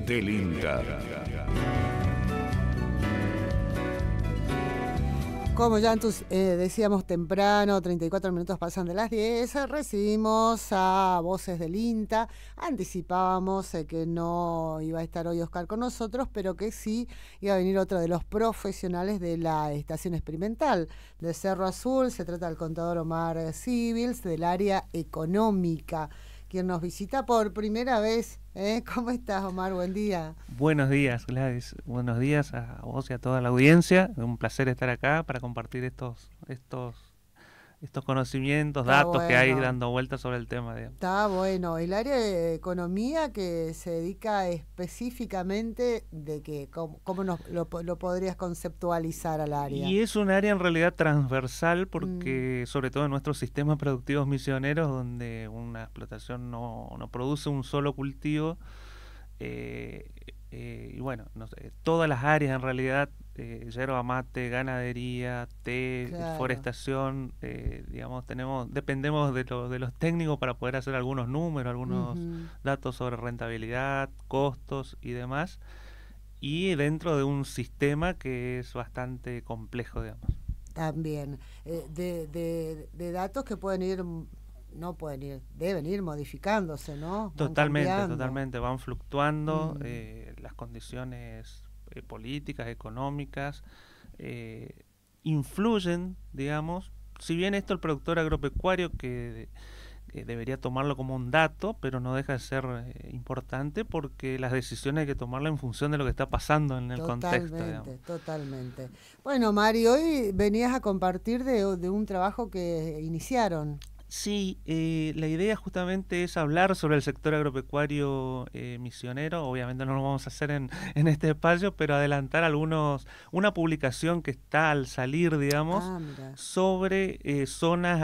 del INTA. Como ya decíamos temprano, 34 minutos pasan de las 10, recibimos a Voces del INTA. Anticipábamos que no iba a estar hoy Oscar con nosotros, pero que sí iba a venir otro de los profesionales de la estación experimental de Cerro Azul. Se trata del contador Omar Civils, del área económica, quien nos visita por primera vez. ¿Cómo estás, Omar? Buen día. Buenos días, Gladys. Buenos días a vos y a toda la audiencia. Es un placer estar acá para compartir estos conocimientos, Está datos que hay bueno. dando vueltas sobre el tema. Está bueno. El área de economía que se dedica específicamente de que, ¿cómo lo podrías conceptualizar al área? Y es un área en realidad transversal porque, sobre todo en nuestros sistemas productivos misioneros, donde una explotación no produce un solo cultivo, y bueno, no sé, todas las áreas en realidad, yerba mate, ganadería, té, Claro. forestación, digamos, dependemos de los técnicos para poder hacer algunos números, algunos datos sobre rentabilidad, costos y demás, y dentro de un sistema que es bastante complejo, digamos. También. De datos que deben ir modificándose, ¿no? Van cambiando. Totalmente, van fluctuando las condiciones políticas, económicas, influyen, digamos, si bien esto el productor agropecuario que debería tomarlo como un dato, pero no deja de ser importante porque las decisiones hay que tomarlas en función de lo que está pasando en el contexto. Totalmente. Bueno, Mari, hoy venías a compartir de un trabajo que iniciaron. Sí, la idea justamente es hablar sobre el sector agropecuario misionero. Obviamente no lo vamos a hacer en este espacio, pero adelantar una publicación que está al salir, digamos, sobre zonas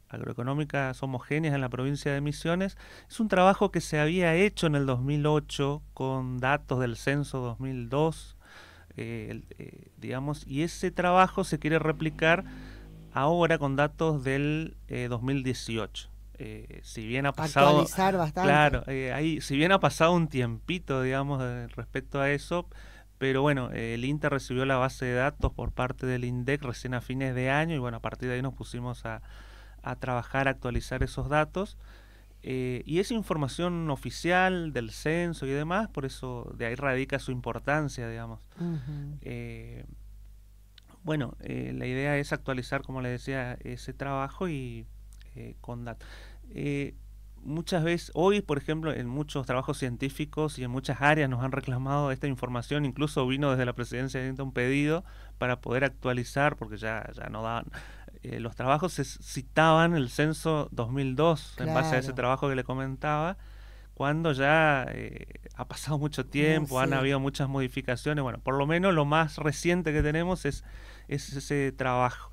agroeconómicas homogéneas en la provincia de Misiones. Es un trabajo que se había hecho en el 2008 con datos del censo 2002, digamos, y ese trabajo se quiere replicar ahora con datos del 2018. Si bien ha pasado, actualizar bastante. Claro, si bien ha pasado un tiempito, digamos, respecto a eso, pero bueno, el INTA recibió la base de datos por parte del INDEC recién a fines de año y bueno, a partir de ahí nos pusimos a trabajar, a actualizar esos datos. Y es información oficial del censo y demás, por eso de ahí radica su importancia, digamos. Bueno, la idea es actualizar, como le decía, ese trabajo y con datos. Muchas veces, hoy por ejemplo, en muchos trabajos científicos y en muchas áreas nos han reclamado esta información, incluso vino desde la presidencia de un pedido para poder actualizar, porque ya no daban. Los trabajos se citaban el censo 2002, en base a ese trabajo que le comentaba, cuando ya ha pasado mucho tiempo, han habido muchas modificaciones. Bueno, por lo menos lo más reciente que tenemos es ese trabajo.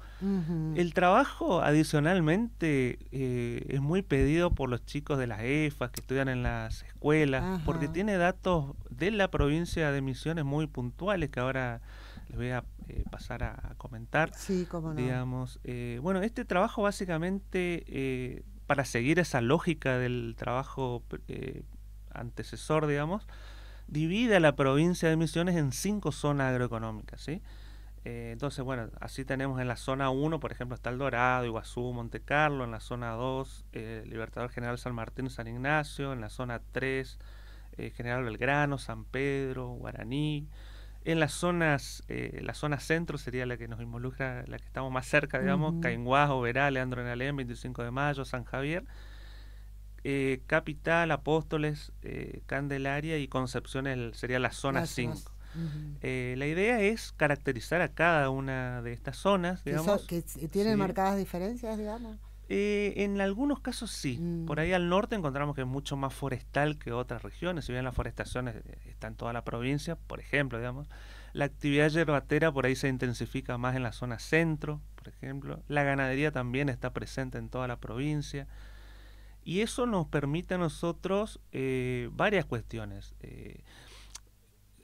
El trabajo, adicionalmente, es muy pedido por los chicos de las EFAS que estudian en las escuelas, porque tiene datos de la provincia de Misiones muy puntuales que ahora les voy a pasar a comentar. Sí, cómo no. Digamos, bueno, este trabajo básicamente, para seguir esa lógica del trabajo antecesor, digamos, divide a la provincia de Misiones en 5 zonas agroeconómicas, ¿sí? Entonces, bueno, así tenemos en la zona 1, por ejemplo, está El Dorado, Iguazú, Monte Carlo; en la zona 2, Libertador General San Martín, San Ignacio; en la zona 3, General Belgrano, San Pedro, Guaraní. En las zonas, la zona centro sería la que nos involucra, la que estamos más cerca, digamos, Cainguás, Oberá, Leandro en Alem, 25 de Mayo, San Javier. Capital, Apóstoles, Candelaria y Concepción sería la zona 5. La idea es caracterizar a cada una de estas zonas, digamos. ¿Que tienen marcadas diferencias, digamos? En algunos casos sí. Por ahí al norte encontramos que es mucho más forestal que otras regiones, si bien la forestación está en toda la provincia, por ejemplo, digamos. La actividad yerbatera por ahí se intensifica más en la zona centro, por ejemplo. La ganadería también está presente en toda la provincia. Y eso nos permite a nosotros varias cuestiones.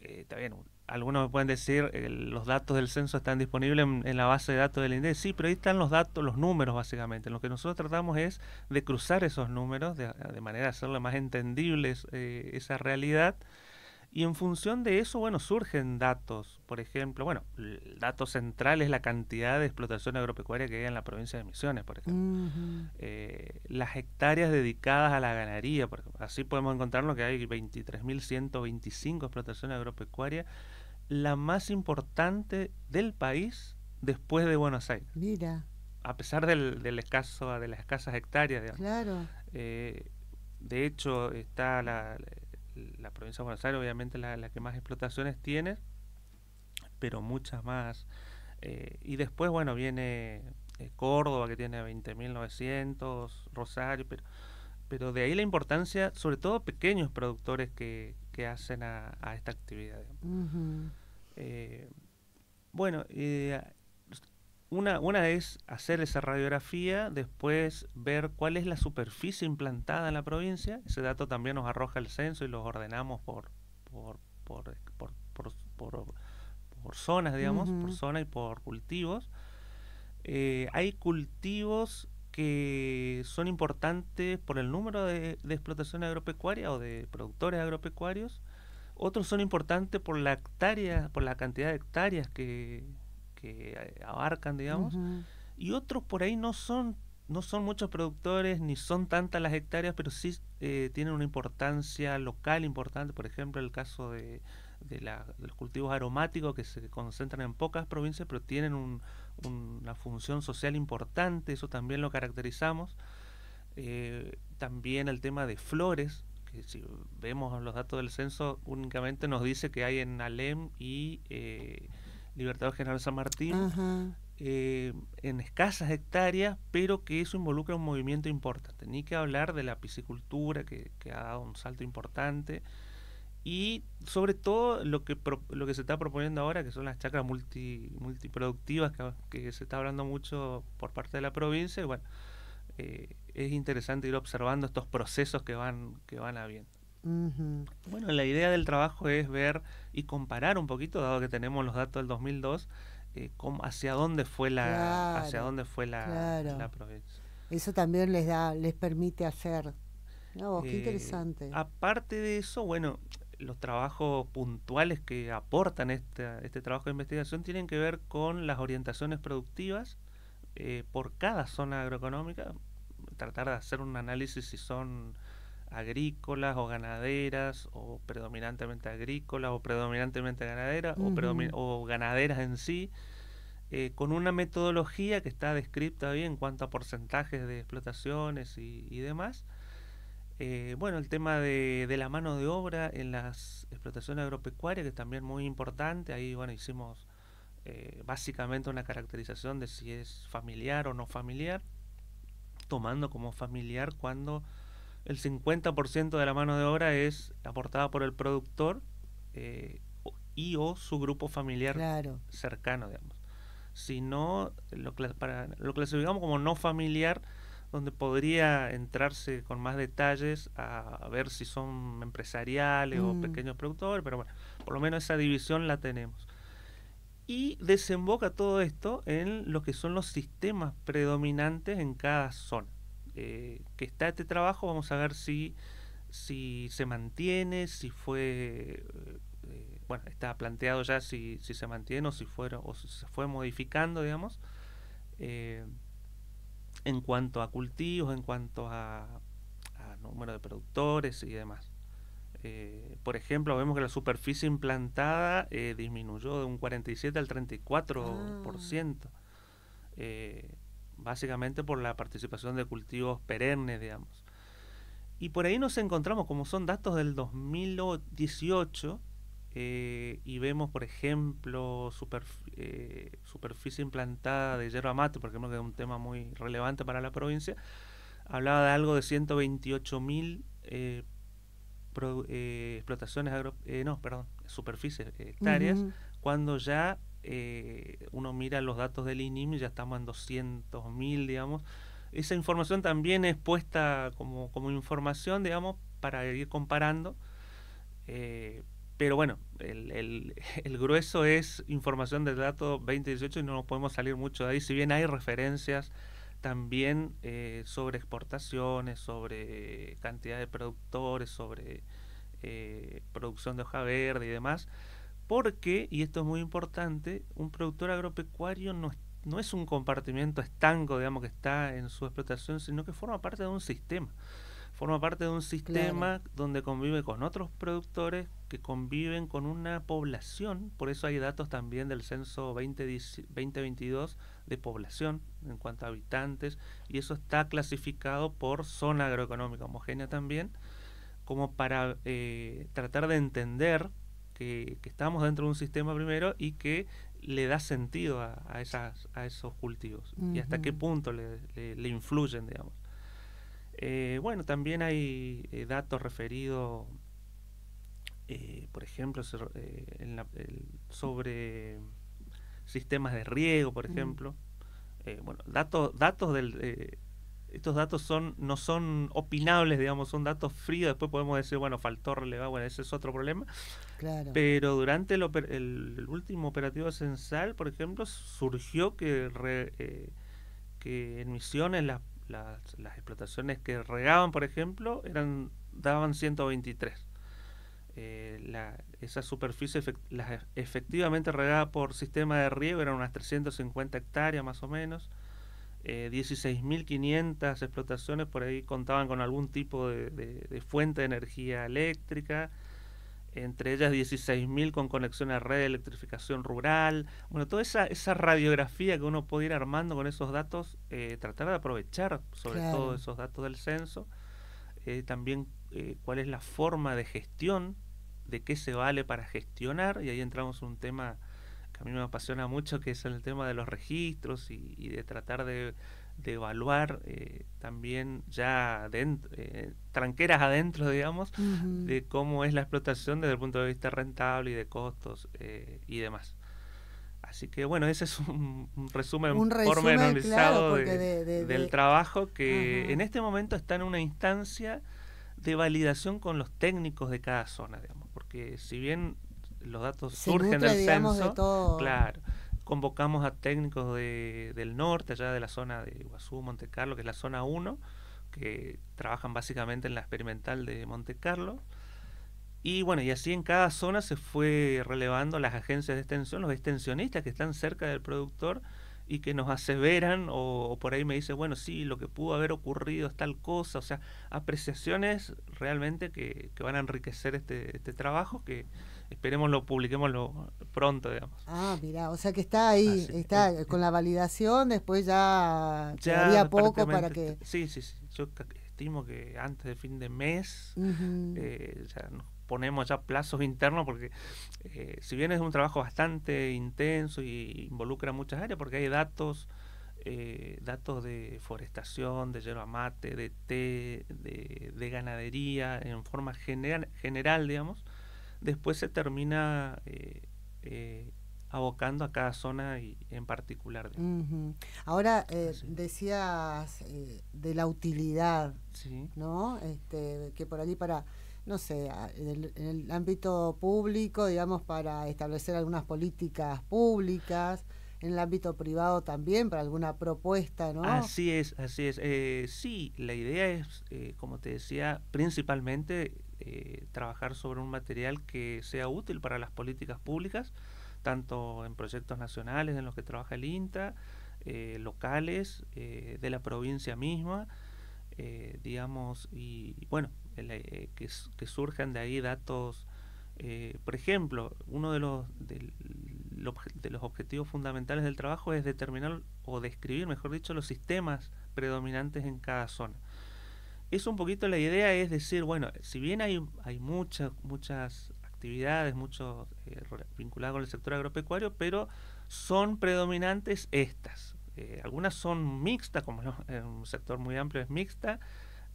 Está bien, algunos me pueden decir los datos del censo están disponibles en la base de datos del INDEC. Sí, pero ahí están los datos, los números básicamente. Lo que nosotros tratamos es de cruzar esos números de manera de hacerle más entendibles esa realidad Y en función de eso, bueno, surgen datos. Por ejemplo, bueno, el dato central es la cantidad de explotación agropecuaria que hay en la provincia de Misiones, por ejemplo. Ujú. Las hectáreas dedicadas a la ganadería, por ejemplo. Así podemos encontrarnos que hay 23.125 explotaciones agropecuarias, la más importante del país después de Buenos Aires, Mira, a pesar del escaso, de las escasas hectáreas, digamos. claro. Eh, de hecho, está la provincia de Buenos Aires, obviamente la que más explotaciones tiene, pero muchas más. Y después, bueno, viene Córdoba, que tiene 20.900, Rosario, pero de ahí la importancia, sobre todo pequeños productores que hacen a esta actividad. Ujú. Eh, bueno, una es hacer esa radiografía, después ver cuál es la superficie implantada en la provincia. Ese dato también nos arroja el censo y los ordenamos por, por, por, por, por, por zonas, digamos, por Ujú. zona y por cultivos. Hay cultivos que son importantes por el número de explotaciones agropecuarias o de productores agropecuarios. Otros son importantes por la hectárea, por la cantidad de hectáreas que abarcan, digamos. Ujú. Y otros por ahí no son muchos productores ni son tantas las hectáreas, pero sí tienen una importancia local importante. Por ejemplo, el caso de los cultivos aromáticos que se concentran en pocas provincias, pero tienen una función social importante, eso también lo caracterizamos. También el tema de flores, que si vemos los datos del censo, únicamente nos dice que hay en Alem y Libertador General San Martín, Ajá. en escasas hectáreas, pero que eso involucra un movimiento importante. Ni que hablar de la piscicultura, que ha dado un salto importante, y sobre todo lo que se está proponiendo ahora, que son las chacras multiproductivas, que se está hablando mucho por parte de la provincia. Y bueno, es interesante ir observando estos procesos que van habiendo. Ujú. Bueno, la idea del trabajo es ver y comparar un poquito, dado que tenemos los datos del 2002, hacia Claro, dónde fue la claro. provincia. Eso también les permite hacer. No, vos, qué interesante. Aparte de eso, bueno, los trabajos puntuales que aportan este trabajo de investigación tienen que ver con las orientaciones productivas por cada zona agroeconómica, tratar de hacer un análisis si son agrícolas o ganaderas, o predominantemente agrícolas o predominantemente ganaderas, Ujú. o ganaderas en sí, con una metodología que está descrita bien en cuanto a porcentajes de explotaciones y demás. Bueno, el tema de la mano de obra en las explotaciones agropecuarias, que es también muy importante. Ahí, bueno, hicimos básicamente una caracterización de si es familiar o no familiar, tomando como familiar cuando el 50% de la mano de obra es aportada por el productor y o su grupo familiar Claro. cercano, digamos. Si no, lo clasificamos como no familiar, donde podría entrarse con más detalles a ver si son empresariales o Mm. pequeños productores, pero bueno, por lo menos esa división la tenemos. Y desemboca todo esto en lo que son los sistemas predominantes en cada zona. Que está este trabajo, vamos a ver si se mantiene, si fue, bueno, está planteado ya si se mantiene o si se fue modificando, digamos, eh, en cuanto a cultivos, en cuanto a número de productores y demás. Por ejemplo, vemos que la superficie implantada disminuyó de un 47 al Ah. 34%, eh, básicamente por la participación de cultivos perennes, digamos. Y por ahí nos encontramos, como son datos del 2018, y vemos, por ejemplo, superficie implantada de yerba mate, por ejemplo, que es un tema muy relevante para la provincia, hablaba de algo de 128.000 explotaciones no, perdón, superficies, hectáreas, Ujú. cuando ya uno mira los datos del INIM y ya estamos en 200.000, digamos. Esa información también es puesta como información, digamos, para ir comparando. eh, pero bueno, el grueso es información del dato 2018 y no nos podemos salir mucho de ahí, si bien hay referencias también sobre exportaciones, sobre cantidad de productores, sobre producción de hoja verde y demás, porque, y esto es muy importante, un productor agropecuario no es un compartimiento estanco, digamos, que está en su explotación, sino que forma parte de un sistema. Forma parte de un Claro. sistema donde convive con otros productores que conviven con una población. Por eso hay datos también del censo 2022 de población en cuanto a habitantes, y eso está clasificado por zona agroeconómica homogénea también, como para tratar de entender que estamos dentro de un sistema primero y que le da sentido a esos cultivos y hasta qué Ujú. punto le influyen, digamos. Bueno, también hay datos referidos, por ejemplo, sobre sistemas de riego, por Mm. ejemplo. Bueno, datos estos datos no son opinables, digamos, son datos fríos. Después podemos decir, bueno, faltó relevar, bueno, ese es otro problema. Claro. Pero durante el último operativo censal, por ejemplo, surgió que en Misiones las explotaciones que regaban, por ejemplo, daban 123. Esa superficie efectivamente regada por sistema de riego eran unas 350 hectáreas más o menos. 16.500 explotaciones por ahí contaban con algún tipo de fuente de energía eléctrica, entre ellas 16.000 con conexión a red de electrificación rural. Bueno, toda esa radiografía que uno puede ir armando con esos datos, tratar de aprovechar sobre todo Claro. esos datos del censo, también cuál es la forma de gestión, de qué se vale para gestionar, y ahí entramos en un tema que a mí me apasiona mucho, que es el tema de los registros y de tratar de evaluar también ya tranqueras adentro, digamos, Ujú. de cómo es la explotación desde el punto de vista rentable y de costos y demás. Así que bueno, ese es un resumen Un resumen, claro, pormenorizado porque del trabajo que en ajá. este momento está en una instancia de validación con los técnicos de cada zona, digamos, porque si bien los datos Se surgen nutre, del digamos, de censo, todo. claro, convocamos a técnicos del norte, allá de la zona de Iguazú, Monte Carlo, que es la zona 1, que trabajan básicamente en la experimental de Monte Carlo. Y bueno, y así en cada zona se fue relevando las agencias de extensión, los extensionistas que están cerca del productor y que nos aseveran o por ahí me dice, bueno, sí, lo que pudo haber ocurrido es tal cosa, o sea, apreciaciones realmente que van a enriquecer este trabajo, que esperemos lo publiquemos pronto, digamos. Ah, mira, o sea que está ahí, Así, está con la validación, después ya quedaría ya poco para prácticamente, que... sí, sí, sí, yo estimo que antes de fin de mes Ujú. ya nos ponemos ya plazos internos porque si bien es un trabajo bastante intenso y involucra muchas áreas porque hay datos de forestación, de yerba mate, de té, de ganadería en forma general, digamos, después se termina eh, abocando a cada zona y en particular, digamos. Ujú. Ahora Así, decías de la utilidad, sí. ¿no? Que por allí para, no sé, en el ámbito público, digamos, para establecer algunas políticas públicas, en el ámbito privado también, para alguna propuesta, ¿no? Así es, así es. Sí, la idea es, como te decía, principalmente trabajar sobre un material que sea útil para las políticas públicas, tanto en proyectos nacionales en los que trabaja el INTA, locales, de la provincia misma, digamos, y bueno, que surjan de ahí datos. Por ejemplo, uno de los objetivos fundamentales del trabajo es determinar o describir, mejor dicho, los sistemas predominantes en cada zona. Es un poquito la idea, es decir, bueno, si bien hay muchas actividades, muchos vinculadas con el sector agropecuario, pero son predominantes estas. Algunas son mixtas, como en un sector muy amplio es mixta,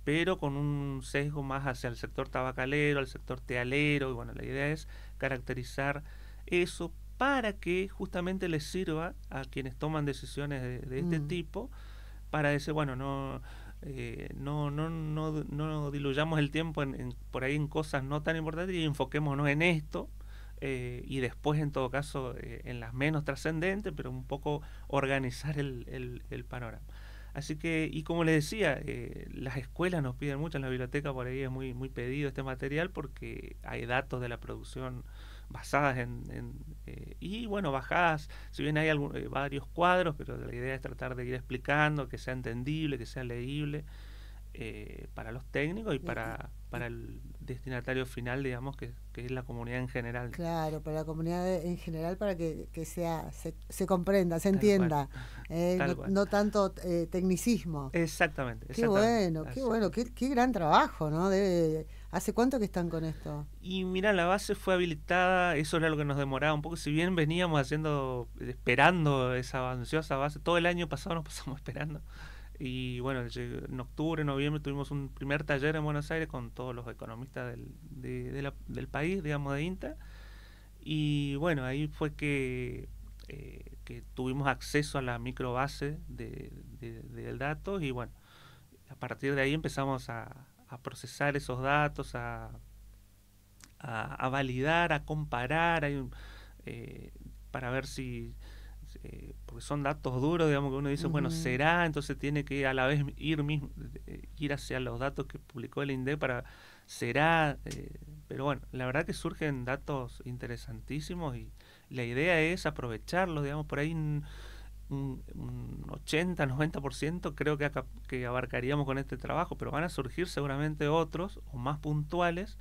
pero con un sesgo más hacia el sector tabacalero, al sector tealero, y bueno, la idea es caracterizar eso para que justamente les sirva a quienes toman decisiones de este Mm. tipo, para decir, bueno, no diluyamos el tiempo por ahí en cosas no tan importantes y enfoquémonos en esto, y después en todo caso en las menos trascendentes, pero un poco organizar el panorama. Así que, y como les decía, las escuelas nos piden mucho, en la biblioteca por ahí es muy pedido este material porque hay datos de la producción basadas y bueno, bajadas, si bien hay varios cuadros, pero la idea es tratar de ir explicando, que sea entendible, que sea leíble para los técnicos y para el destinatario final, digamos, que es la comunidad en general. Claro, para la comunidad en general, para que se comprenda, se Tal cual, entienda, tal cual. no tanto tecnicismo. Exactamente, Qué exactamente. bueno, qué gran trabajo, ¿no? ¿Hace cuánto que están con esto? Y mira, la base fue habilitada, eso era lo que nos demoraba un poco, si bien veníamos esperando esa ansiosa base, todo el año pasado nos pasamos esperando. Y bueno, en octubre, noviembre tuvimos un primer taller en Buenos Aires con todos los economistas del país, digamos, de INTA. Y bueno, ahí fue que tuvimos acceso a la microbase del dato y bueno, a partir de ahí empezamos a procesar esos datos, a validar, a comparar, para ver si porque son datos duros, digamos, que uno dice, bueno, será, entonces tiene que a la vez ir hacia los datos que publicó el INDEC para será, pero bueno, la verdad que surgen datos interesantísimos y la idea es aprovecharlos, digamos, por ahí un 80-90% creo que abarcaríamos con este trabajo, pero van a surgir seguramente otros o más puntuales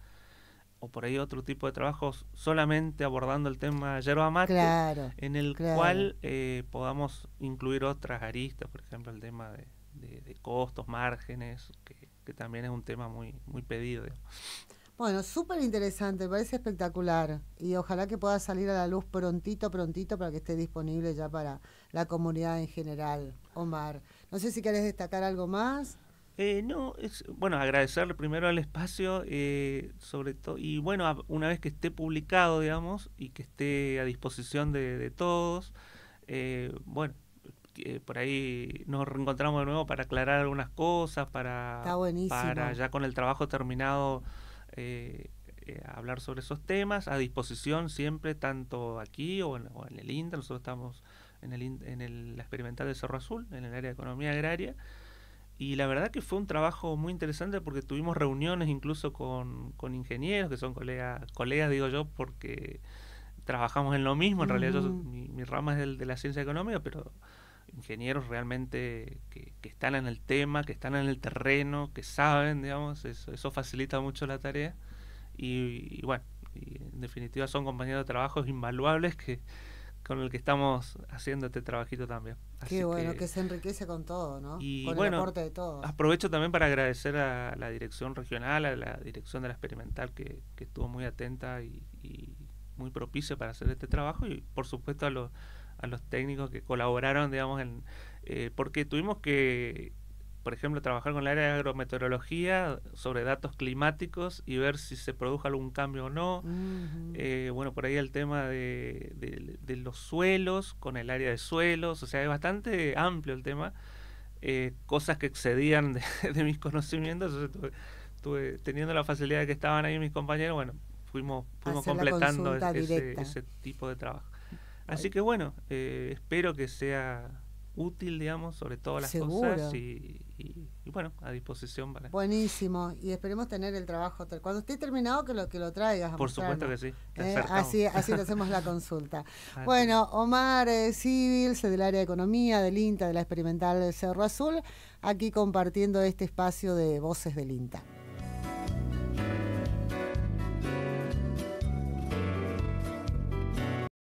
o por ahí otro tipo de trabajos solamente abordando el tema yerba mate, claro, en el cual podamos incluir otras aristas, por ejemplo el tema de costos, márgenes, que también es un tema muy pedido. Digamos. Bueno, súper interesante, me parece espectacular y ojalá que pueda salir a la luz prontito para que esté disponible ya para la comunidad en general. Omar, no sé si querés destacar algo más. No, bueno, agradecerle primero al espacio, sobre todo, y bueno, una vez que esté publicado, digamos, y que esté a disposición de todos, bueno, por ahí nos reencontramos de nuevo para aclarar algunas cosas, Está para buenísimo. ya con el trabajo terminado hablar sobre esos temas, a disposición siempre, tanto aquí o en el INTA, nosotros estamos la experimental de Cerro Azul, en el área de economía agraria. Y la verdad que fue un trabajo muy interesante porque tuvimos reuniones incluso con ingenieros, que son colegas digo yo, porque trabajamos en lo mismo. En realidad mi rama es de la ciencia económica, pero ingenieros realmente que están en el tema, que están en el terreno, que saben, digamos, eso facilita mucho la tarea. Y bueno, y en definitiva son compañeros de trabajo invaluables con el que estamos haciendo este trabajito también. Qué Así bueno, que se enriquece con todo, ¿no? y Con el bueno, aporte de todos. aprovecho también para agradecer a la dirección regional, a la dirección de la experimental que estuvo muy atenta y muy propicia para hacer este trabajo y por supuesto a los técnicos que colaboraron, digamos, porque tuvimos que, por ejemplo, trabajar con el área de agrometeorología sobre datos climáticos y ver si se produjo algún cambio o no. Bueno, por ahí el tema de los suelos con el área de suelos, o sea, es bastante amplio el tema. Cosas que excedían de mis conocimientos, entonces teniendo la facilidad de que estaban ahí mis compañeros, bueno, fuimos completando ese tipo de trabajo. Así que bueno, espero que sea útil, digamos, sobre todas las cosas y bueno, a disposición para... Buenísimo, y esperemos tener el trabajo cuando esté terminado que lo traigas a Por supuesto que sí, así le hacemos la consulta. Bueno, Omar Civils del área de economía del INTA, de la experimental Cerro Azul, aquí compartiendo este espacio de Voces del INTA.